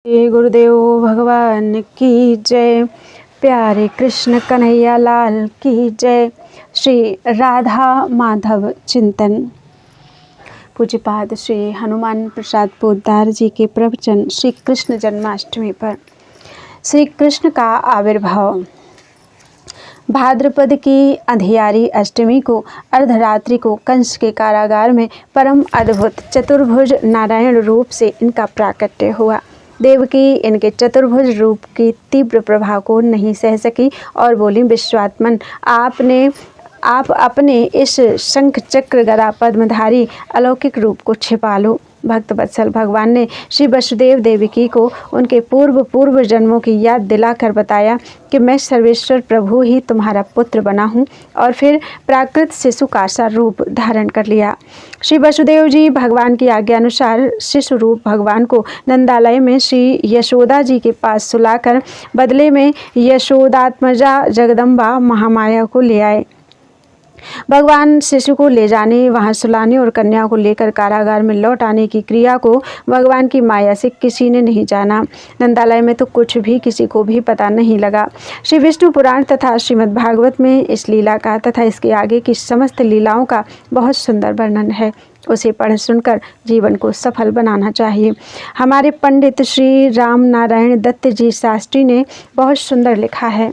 श्री गुरुदेव भगवान की जय। प्यारे कृष्ण कन्हैया लाल की जय। श्री राधा माधव चिंतन। पूज्यपाद श्री हनुमान प्रसाद पोद्दार जी के प्रवचन श्री कृष्ण जन्माष्टमी पर। श्री कृष्ण का आविर्भाव। भाद्रपद की अंधियारी अष्टमी को अर्धरात्रि को कंस के कारागार में परम अद्भुत चतुर्भुज नारायण रूप से इनका प्राकट्य हुआ। देवकी इनके चतुर्भुज रूप की तीव्र प्रभाव को नहीं सह सकी और बोली, विश्वात्मन, आप अपने इस शंख चक्र गदा पद्मधारी अलौकिक रूप को छिपा लो। भक्त वत्सल भगवान ने श्री वसुदेव देवकी को उनके पूर्व जन्मों की याद दिलाकर बताया कि मैं सर्वेश्वर प्रभु ही तुम्हारा पुत्र बना हूँ, और फिर प्राकृत शिशु का सा रूप धारण कर लिया। श्री वसुदेव जी भगवान की आज्ञा अनुसार शिशु रूप भगवान को नंदालय में श्री यशोदा जी के पास सुलाकर बदले में यशोदात्मजा जगदम्बा महामाया को ले आए। भगवान शिशु को ले जाने, वहां सुलाने और कन्या को लेकर कारागार में लौट आने की क्रिया को भगवान की माया से किसी ने नहीं जाना। नंदालय में तो कुछ भी किसी को भी पता नहीं लगा। श्री विष्णु पुराण तथा श्रीमद् भागवत में इस लीला का तथा इसके आगे की समस्त लीलाओं का बहुत सुंदर वर्णन है। उसे पढ़ सुनकर जीवन को सफल बनाना चाहिए। हमारे पंडित श्री राम नारायण दत्त जी शास्त्री ने बहुत सुंदर लिखा है।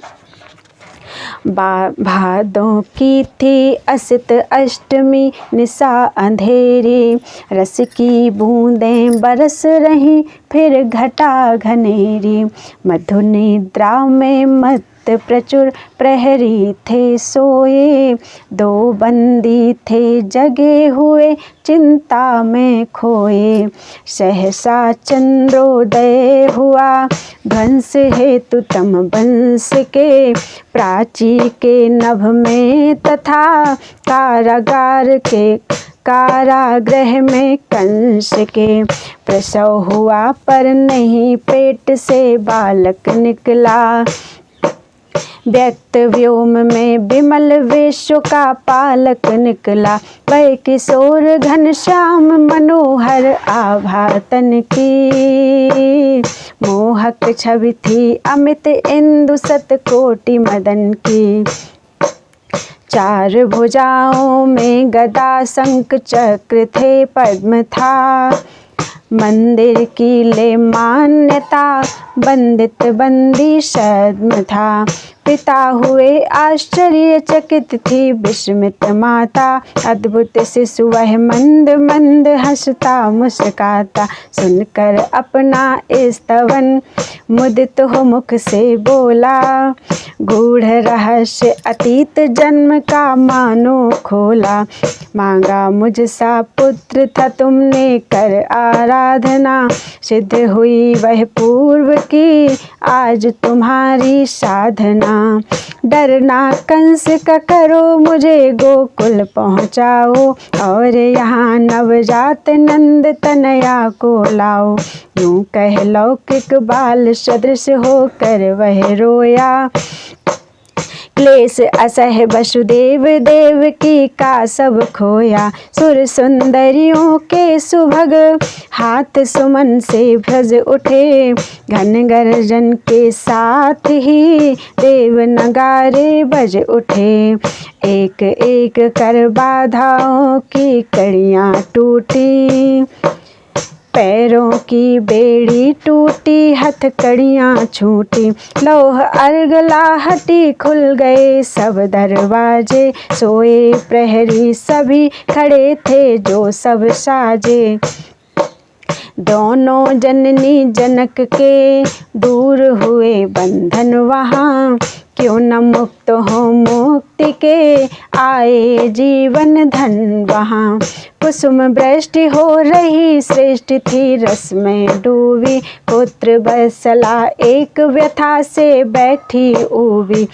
भादों की थी असित अष्टमी, निशा अंधेरी, रस की बूंदें बरस रही, फिर घटा घनेरी, मधु निद्रा में मत प्रचुर, प्रहरी थे सोए, दो बंदी थे जगे हुए, चिंता में खोए, सहसा चंद्रोदय हुआ, ध्वंस हेतु तम बंस के, प्राची के नभ में तथा कारागृह में कंस के, प्रसव हुआ पर नहीं पेट से बालक निकला, व्यक्त व्योम में विमल वेशों का पालक निकला, वह किशोर घनश्याम मनोहर आभा तन की, मोहक छवि थी अमित इंदु सतकोटि मदन की, चार भुजाओं में गदा शंख चक्र थे पद्म था, मंदिर की ले मान्यता बंदित बंदी शद्म था, पिता हुए आश्चर्यचकित थी विस्मित माता, अद्भुत शिशु वह मंद मंद हंसता मुस्काता, सुनकर अपना स्तवन मुदित हो मुख से बोला, गूढ़ रहस्य अतीत जन्म का मानो खोला, मांगा मुझसा पुत्र था तुमने कर आराधना, सिद्ध हुई वह पूर्व की आज तुम्हारी साधना, डरना कंस का करो मुझे गोकुल पहुँचाओ, और यहाँ नवजात नंद तनया को लाओ, यूं कह लौकिक बाल सदृश होकर वह रोया, क्लेश असह वसुदेव देवकी का सब खोया, सुर सुंदरियों के सुभग हाथ सुमन से भ्रज उठे, घन गर्जन के साथ ही देव नगारे बज उठे, एक एक कर बाधाओं की कड़ियाँ टूटी, पैरों की बेड़ी टूटी हथकड़ियाँ छूटी, लौह अर्गला हटी खुल गए सब दरवाजे, सोए प्रहरी सभी खड़े थे जो सब साजे, दोनों जननी जनक के दूर हुए बंधन वहाँ, क्यों न मुक्त हो मुक्ति के आए जीवन धन वहाँ, कुसुम वृष्टि हो रही श्रेष्ठ थी रस में डूबी, पुत्र बसला एक व्यथा से बैठी ऊबी,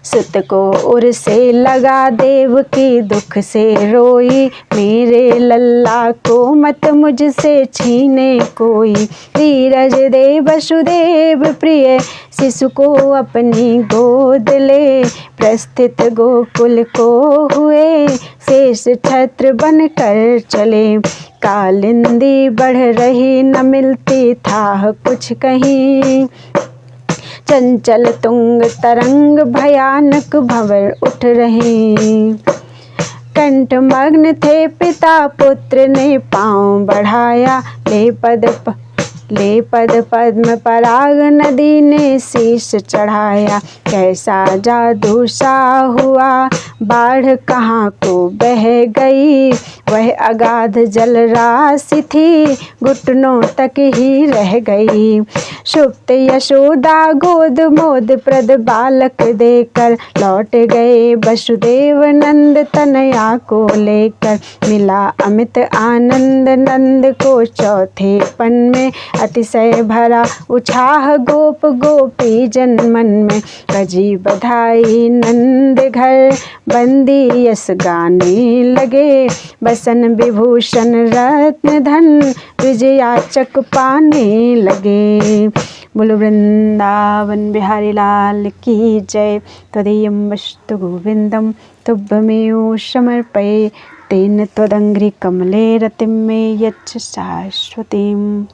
सुत को उर से लगा देवकी दुख से रोई, मेरे लल्ला को मत मुझसे छीने कोई। धीरज दे वसुदेव प्रिय शिशु को अपनी गोद ले, प्रस्थित गोकुल को हुए शेष छत्र बन कर चले। कालिंदी बढ़ रही न मिलती था कुछ कहीं, चंचल तुंग तरंग भयानक भंवर उठ रही। कंठ मग्न थे पिता पुत्र ने पांव बढ़ाया, ले पद पद्म पराग नदी ने शीश चढ़ाया। कैसा जादू सा हुआ बाढ़ कहाँ को बह गई, वह अगाध जल राशि थी घुटनों तक ही रह गई। सुप्त यशोदा गोद मोद प्रद बालक देकर, लौट गए वसुदेव नंद तनया को लेकर। मिला अमित आनंद नंद को चौथे पन में, अतिशय भरा उत्साह गोप गोपी जन मन में। बजी बधाई नंद घर बंदी यस गाने लगे, बसन विभूषण रत्न धन विजयाचक पाने लगे। बोलो वृंदावन बिहारी लाल की जय। त्वदीयं वस्तु गोविंदम तुभ्यमेव समर्पये, तेन त्वदंघ्रि कमले रतिं मे यच्छ शाश्वतीम्।